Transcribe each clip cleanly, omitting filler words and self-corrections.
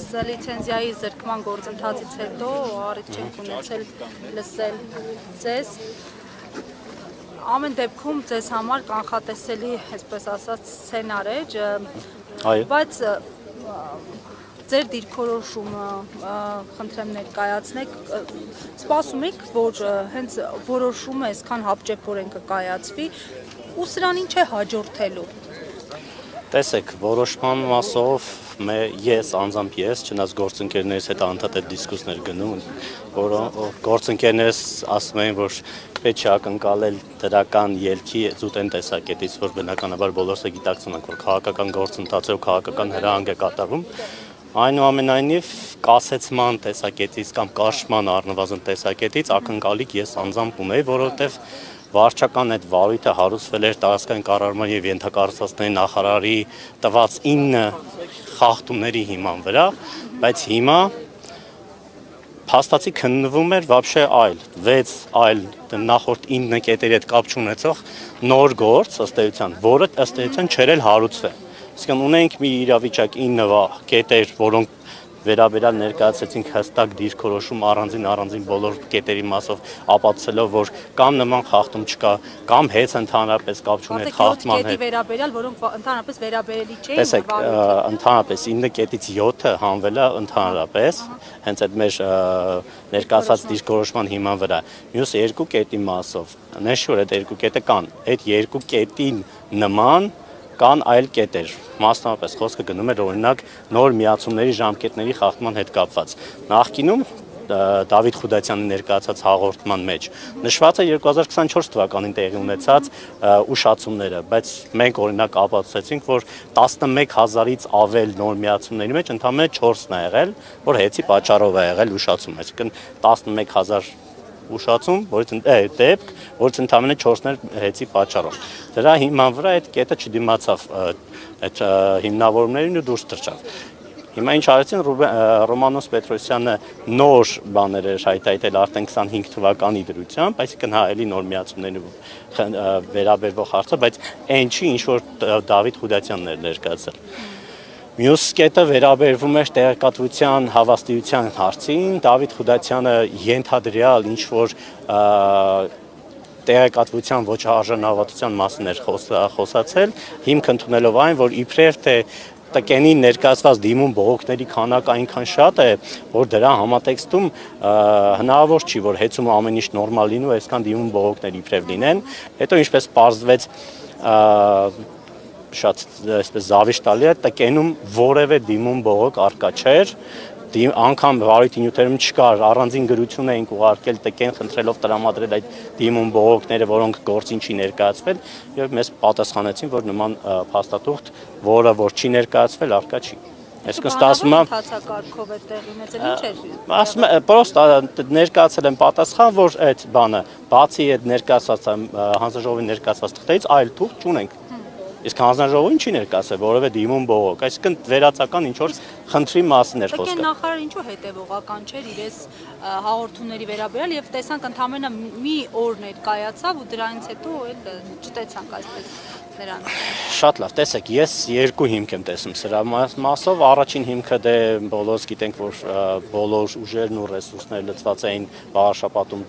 լիցենզիայի զրկման գործընթացից հետո առիթ չենք ունեցել լսել ձեզ։ Ամեն դեպքում ձեզ համար կանխատեսելի, այսպես ասած, սցենար էր, բայց ձեր դիրքորոշումը խնդրեմ ներկայացնեք, սպասում եք, որ հենց որոշումը այսքան հապճեպորեն կկայացվի ու սրան ինչ է հաջորդելու։ Տեսեք, որոշման մասով ես, անձամբ ես, չնայած գործընկերներիս հետ անդադար դիսկուսներ գնում, որ գործընկերներս ասում են, որ պետք է ակնկալել դրական ելքի զուտեն տեսակետից, որ բնականաբար բոլորս է գիտակցում ենք, որ քաղաքական գործընթացով քաղաքական հրահանգ է կատարվում, այնուամենայնիվ կասեցման տեսակետից կամ կարճման առնվազն տեսակետից ակնկալիք ես անձամբ ունեի, որովհետև վարչական այդ վարույթը հարուցվել էր տարածքային կառավարման և ենթակառուցվածքների նախարարի տված 9 խախտումների հիման վրա, բայց հիմա փաստացի քննվում էր вообще այլ 6 այլ նախորդ 9 կետերի հետ կապ չունեցող նոր գործ ըստ էության, որը ըստ էության չէր էլ հարուցվել։ Իսկն ունենք մի իրավիճակ 9 կետեր, որոնք վերաբերյալ ներկայացրեցինք հստակ դիրքորոշում առանձին բոլոր կետերի մասով ապացուցելով, որ կամ նման խախտում չկա, կամ հեծ ընդհանրապես կապ չունի խախտման հետ։ Վերաբերյալ, որոնք ընդհանրապես վերաբերելի չէին։ Տեսեք, ընդհանրապես 9 կետից 7-ը հանվել է ընդհանրապես, հենց այդ մեր ներկայացած դիրքորոշման հիման վրա։ Մյուս 2 կետի մասով, նշուր այդ 2 կետը կան, այդ 2 կետին նման կան այլ կետեր, մասնավորապես խոսքը գնում էր օրինակ նոր միացումների ժամկետների խախտման հետ կապված։ Նախկինում Դավիթ Խուդացյանի ներկայացած հաղորդման մեջ նշված է 2024 թվականին տեղի ունեցած ուշացումները, բայց մենք օրինակ ապացուցեցինք, որ 11,000-ից ավել նոր միացումների մեջ ընդամենը 4-ն է եղել, որ հեծի պատճառով է եղել ուշացում, այսինքն 11,000 ուշացում, դեպք, որից ընդամենը 4-ներ հեծի պատճառով։ Դրա հիման վրա այդ կետը չդիմացավ այդ հիմնավորումներին ու դուրս թռչավ։ Հիմա ինչ արեցին, Ռոմանոս Պետրոսյանը նոր բաներ էր հայտարարել արդեն 25 թվականի դրությամբ, այսինքն հա էլի նոր միացումների վերաբերվող հարցը, բայց այն չի, ինչ որ Դավիթ Խուդացյանն էր ներկայացրել։ Մյուս կետը վերաբերվում էր տեղեկատվության հավաստիության հարցին, Դավիթ Խուդացյանը ենթադրյալ ինչ-որ տեղեկատվության ոչ արժանավատության մասին էր խոսացել, հիմք ընդունելով այն, որ իբրև թե տկենին ներկայացված դիմում բողոքների քանակը այնքան շատ է, որ դրա համատեքստում հնարավոր չի, որ հեծումը ամեն ինչ նորմալ լինի ու այսքան դիմում բողոքներ իբրև լինեն, հետո ինչպես պարզվեց շատ այսպես զավիշ տալի է, տկենում որևէ դիմում բողոք առկա չէր, անգամ վարույթի նյութերում չկար, առանձին գրություն էինք ուղարկել տկեն խնդրելով տրամադրել այդ դիմում բողոքները, որոնք գործին չի ներկայացվել, եւ մեզ պատասխանեցին, որ նման փաստաթուղթ, որը որ չի ներկայացվել, առկա չի։ Այսինքն ստացվում է հացակարգով է տեղի ունեցել, ինչ էր։ Ասում եմ, պրոստը ներկայացել են պատասխան, որ այդ բանը, բացի այդ ներկայացված հանձնաժողովի ներկայացված թղթերից այլ թուղթ չունենք։ Իսկ հանձնաժողովին չի ներկայացել որևէ դիմում բողոք, այսինքն վերացական ինչ-որ խնդրի մասին էր խոսքը։ Նախարարը ինչու հետևողական չէր իրենց հաղորդումների վերաբերյալ եւ տեսանք ընդամենը մի օր ներկայացավ ու դրանից հետո էլ չտեսանք այսպես նրան։ Շատ լավ, տեսեք, ես 2 հիմք եմ տեսնում սրա մասով, առաջին հիմքը դե բոլորս գիտենք, որ բոլոր ուժերն ու ռեսուրսները լծված էին Վաղարշապատում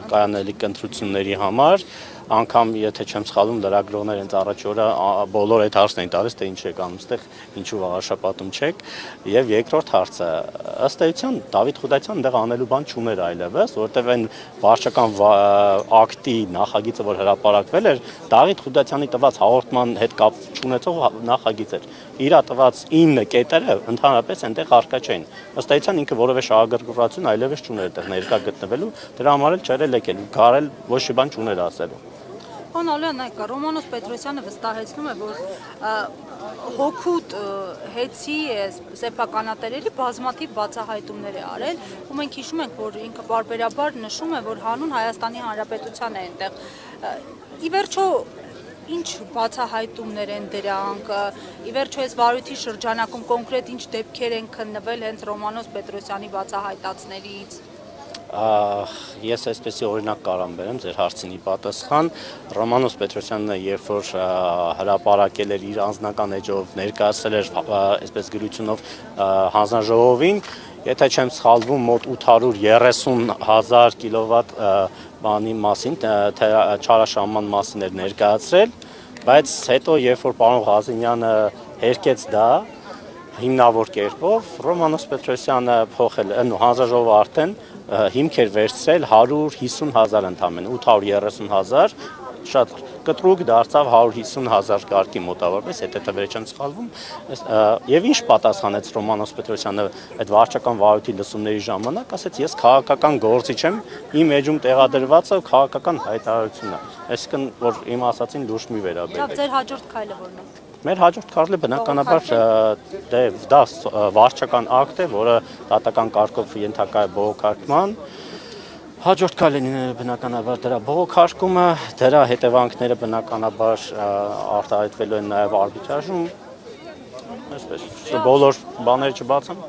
կայանալիք ընտրությունների համար, անգամ եթե չեմ սխալվում լրագրողներ հենց առաջ օրը բոլոր այդ հարցն էին տալիս, թե ինչ եք անում այստեղ, ինչու Վաղարշապատում չեք, եւ երկրորդ հարցը ըստ էության Դավիթ Խուդացյանն այնտեղ անելու բան չուներ այլևս, որովհետեւ այն վարչական ակտի նախագիծը, որ հրապարակվել էր, Դավիթ Խուդացյանի տված հաղորդման հետ կապ չունեցող նախագիծ էր։ Իրա տված 9 կետերը ընդհանրապես այնտեղ առկա չէին։ Ըստ էության ինքը որևէ շահագրգռվածություն այլևս չուներ այդտեղ ներկա գտնվելու, դրա համար էլ չէր եկել, գարել ոչ մի բան չուներ ասելու։ Պարոն Ալյան, Ռոմանոս Պետրոսյանը վստահեցնում է, որ հօգուտ հեծի սեփականատերերի բազմաթիվ բացահայտումներ է արել, ու մենք հիշում ենք, որ ինքը բարբերաբար նշում է, որ հանուն Հայաստանի Հանրապետության է այնտեղ։ Ի վերջո ինչ բացահայտումներ են դրանք, ի վերջո այս վարույթի շրջանակում կոնկրետ ինչ դեպքեր են քննվել հենց Ռոմանոս Պետրոսյանի բացահայտածներից։ Ես այսպեսի օրինակ կարամ բերեմ ձեր հարցինի պատասխան Ռոմանոս Պետրոսյանը երբ որ հրապարակել էր իր անձնական էջով ներկայացրել էր այսպես գրությունով հանձնաժողովին եթե չեմ սխալվում մոտ 830,000 կիլովատ բանի մասին չարաշահման մասին էր ներկայացրել բայց հետո երբ որ պարոն Ղազենյանը հերկեց դա հիմնավոր կերպով Ռոմանոս Պետրոսյանը փոխել հանձնաժողովը արդեն հիմք էր վերցրել 150,000 ընդամենը 830,000 շատ կտրուկ դարձավ 150,000 կարգի մոտավորապես եթե թվերը չեմ սխալվում եւ ինչ պատասխանեց Ռոմանոս Պետրոսյանը այդ վարչական վարույթի լսումների ժամանակ ասեց ես քաղաքական գործիչ եմ իմ էջում տեղադրվածը քաղաքական հայտարարությունն է այսինքն որ իմ ասածին լուրջ մի վերաբերեք ձեր հաջորդ քայլը որն է Մեր հաջորդ քայլը բնականաբար դա վարչական ակտ է, որը դատական կարգով ենթակա է բողոքարկման։ Հաջորդ քայլը բնականաբար դրա բողոքարկումը, դրա հետևանքները բնականաբար արտահայտվելու են նաև արբիտրաժում։ Այսպես, բոլոր բաները չբացեմ։